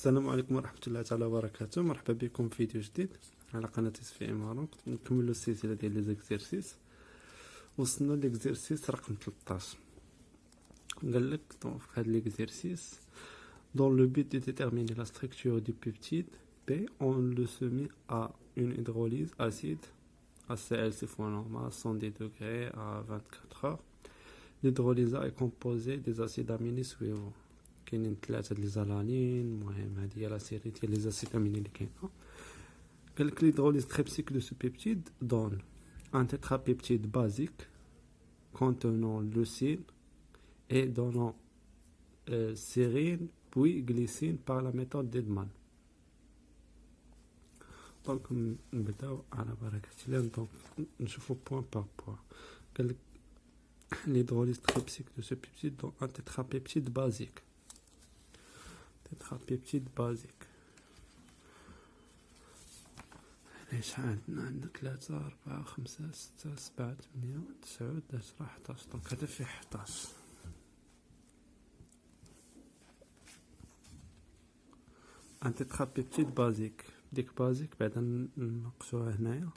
السلام عليكم ورحمة الله تعالى وبركاته. مرحبا بكم في فيديو جديد على قناة في ماروك. نكملوا السلسلة ديال لي زيكزيرسيس. وصلنا ليكزيرسيس رقم 13. قال لك في هذا ليكزيرسيس dans le but de déterminer la structure du peptide P, on le soumet à une hydrolyse acide HCl c'est fois normal 110 degrés à 24 heures. L'hydrolyse est composée des acides aminés suivants. كاينين 3 ديال الزلالين. المهم هذه هي لا سيري ديال لي زاسيد اميني اللي كاينه. قال لك l'hydrolyse trypsique de ce peptide donne un tétrapeptide basique contenant leucine et donnant sérine puis glycine par la méthode d'Edman. دونك نبداو على بركة الله. دونك نشوفو بوين بار بوين. قال لك l'hydrolyse trypsique de ce peptide donne un tétrapeptide basique. tétrapeptide basique. ليش عندنا 3 4 5 6 7 8 9 10 11. دونك هذا فيه 11. un tétrapeptide basique. ديك بازيك بعدا نناقشوها هنايا.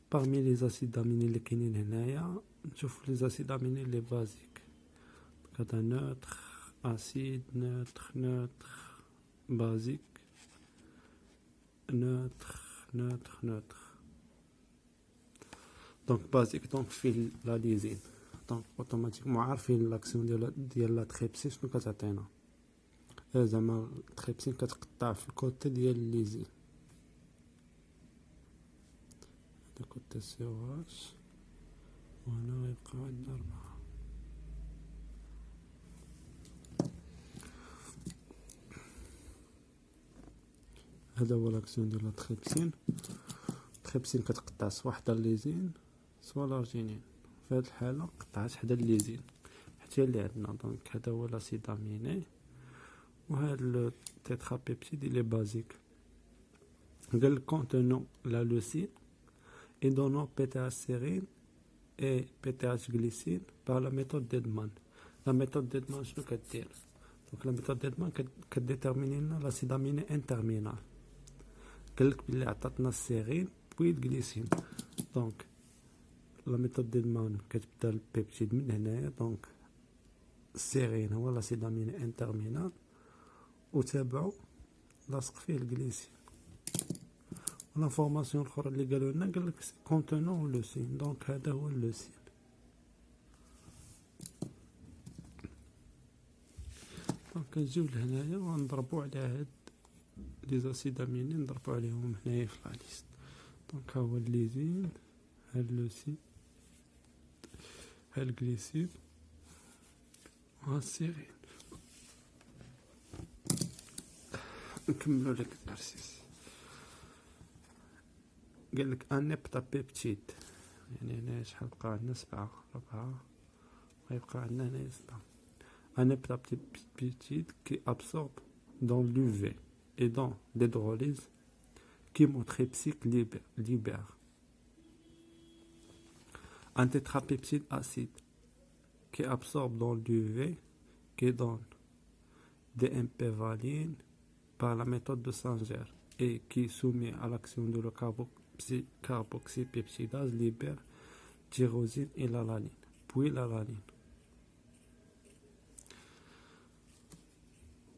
parmi les acides aminés اللي كاينين هنايا نشوفو les acides aminés les basiques. هذا نوتر acide neutre basique neutre. donc basique donc في la lysine. donc automatiquement عارفين لاكسيون ديال لا تريبسين شنو كتعطينا. زعما التريبسين كتقطع في الكوتي ديال الليزين. هذا كوتي سيواش وهنا غيبقى عندنا 4. هذا هو لاكسيون ديال لا تريبسين. التريبسين كتقطع سوا حدا الليزين سوا الارجينين. في هذه الحاله قطعت حدا الليزين حتى اللي عندنا. دونك هذا هو لاسيد اميني وهذا التيترابيبتيد اللي بازيك. قال لك contenant la leucine et donnant PTH sérine et PTH glycine par la méthode d'Edman. la méthode d'Edman شنو كدير؟ دونك la méthode d'Edman كديتيرميني لنا لاسيد اميني انترمينال. قال لك بلي عطاتنا السيرين بوي الجليسين. دونك لا ميثود ديدمان كتبدا البيبتيد من هنايا. دونك السيرين هو لاسيد اميني انترمينال وتابعو لاصق فيه الجليسين. والانفورماسيون الاخرى اللي قالوا لنا قال لك كونتونون لوسين. دونك هذا هو اللوسين. دونك كنجيو لهنايا ونضربو على هاد لي زاسيد اميني نضربو عليهم هنايا في لا ليست. دونك ها هو الليزين ها اللوسين ها الجليسين وها السيرين. نكملو ليكزارسيس. قال لك ان نبتا بيبتيد يعني هنا شحال بقى عندنا 7 4 غيبقى عندنا هنايا 7. ان نبتا بيبتيد كي ابسورب دون l'UV et dans l'hydrolyse chymotrypsique libère un tétrapeptide acide qui absorbe dans l'UV qui donne DMP valine par la méthode de Sanger et qui soumet à l'action de la carboxypeptidase libère tyrosine et l'alanine puis l'alanine.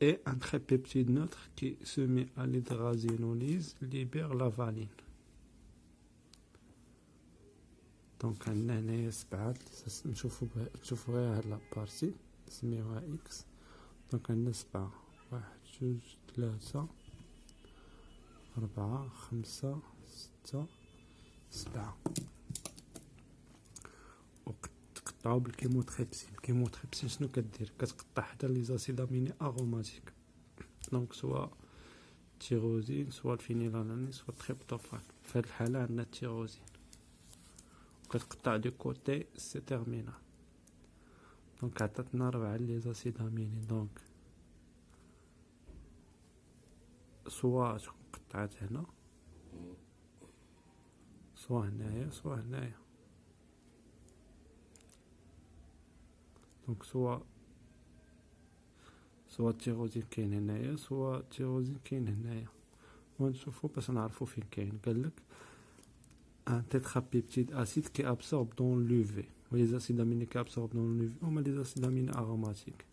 Et un tripeptide neutre qui se met à l'hydrazinolyse libère la valine. Donc عندنا هنايا 7. نشوفو غير هاد لابارتي نسميوها اكس. دونك عندنا 7 1 2 3 4 5 6 7. وقطعو بالكيموتريبسين. الكيموتريبسين شنو كدير؟ كتقطع حدا لي زاسيد اميني اروماتيك. دونك سوا تيروزين سوا الفينيلالانين سوا التريبتوفان. في هاد الحاله عندنا التيروزين وكتقطع دو كوتي سي تيرمينال. دونك عطاتنا 4 لي زاسيد اميني. دونك سوا تكون قطعات هنا سوا هنايا سوا هنايا. دونك سوا سوا التيروزين كاين هنايا سوا التيروزين كاين هنايا. ونشوفو باش نعرفو فين كاين. قالك ان تيترابيبتيد اسيد كي ابسورب دون لوفي ولي زاسيد اميني كي ابسورب دون لوفي هما لي زاسيد اميني اروماتيك.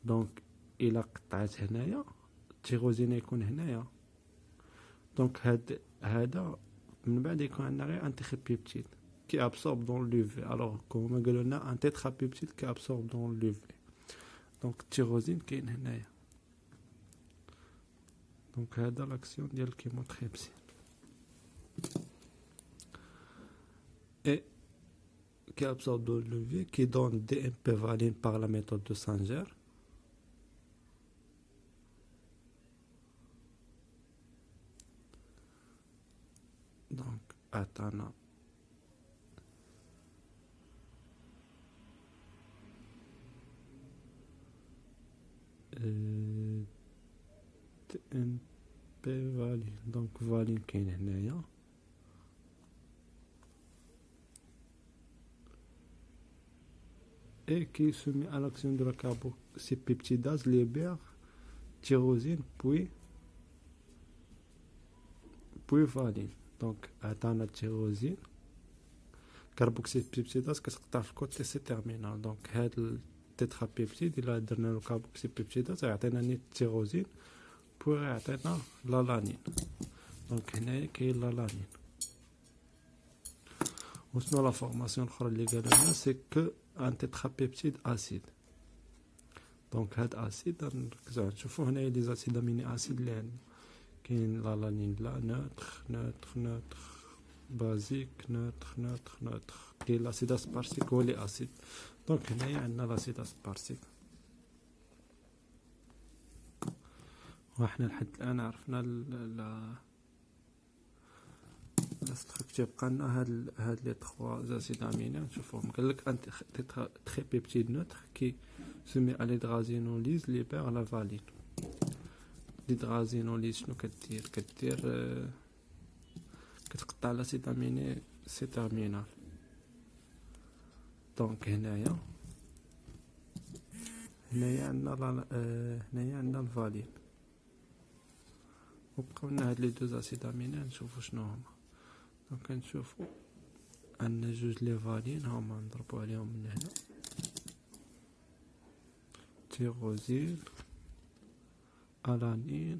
دونك الى قطعت هنايا التيروزين يكون هنايا. دونك هذا من بعد يكون عندنا غير ان تيترابيبتيد كي ابسورب دون لوفي. الوغ كوما قالوا لنا ان تيترابيبتيد كي ابسورب دون لوفي. دونك التيروزين كاين هنايا. دونك هذا لاكسيون ديال الكيموتريبسين. اي كي ابسورب دون لوفي كي دون دي ام بي فالين par la méthode de Sanger. دونك عطانا دي ام بي فالين. دونك فالين كاين هنايا. et qui soumis à l'action de la carboxypeptidase libère tyrosine puis valine. Donc عطانا التيروزين كاربوكسيبيبتيداز كتقطع في الكوتي سي تيرمينال. دونك هاد التيترابيبتيد الا درنا له كاربوكسيبيبتيداز يعطينا نيت التيروزين بوغ يعطينا لالانين. دونك هنايا كاين لالانين. وشنو لا فورماسيون الاخرى اللي قالوا لنا سي كو ان تيترابيبتيد اسيد. دونك هاد اسيد نركزو نشوفو هنايا لي زاسيد اميني اسيد اللي عندنا كاين لالانين لا نوتر بازيك نوتر كاين لاسيد اسبارسيك هو لي اسيد. دونك هنايا عندنا لاسيد اسبارسيك. وحنا لحد الان عرفنا لا ستركتور. بقالنا هاد لي 3 زاسيد اميني نشوفوهم. قالك ان تريبيبتيد نوتر كي سمي على الهيدرازينوليز ليبر لا فالين. الهيدرازينوليز شنو كدير كتقطع لاسيد اميني سي تيرمينال. دونك هنايا عندنا الفالين. وبقاو لنا هاد لي دو زاسيد اميني نشوفو شنو هما. دونك نشوفو عندنا جوج لي فالين هما نضربو عليهم من هنا تيروزين الانين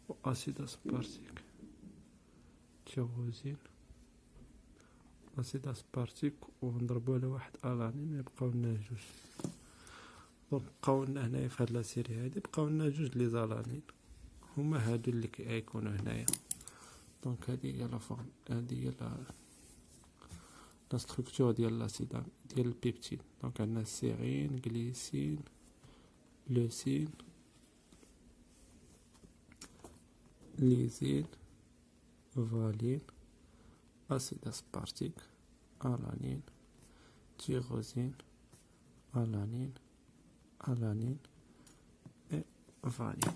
و اسيد اسبارتيك. تيروزين اسيد اسبارتيك ونضربو على واحد الانين يبقاو لنا جوج. دونك بقاو لنا هنايا في هاد لا سيري هادي بقاو لنا جوج لي زالانين هما هادو اللي كيكونوا هنايا. دونك هادي هي لا فورم هادي هي لا ستركتور ديال لاسيد ديال البيبتيد. دونك عندنا سيرين غليسين لوسين ليزين فالين اسيد اسبارتيك الانين تيروزين الانين et فالين.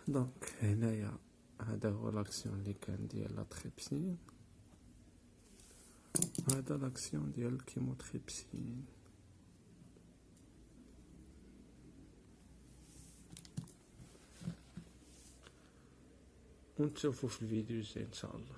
دونك هنايا هذا هو لاكسيون اللي كان ديال لا تريبسين. هذا لاكسيون ديال الكيموتريبسين. ونشوفو في الفيديو الجاي ان شاء الله.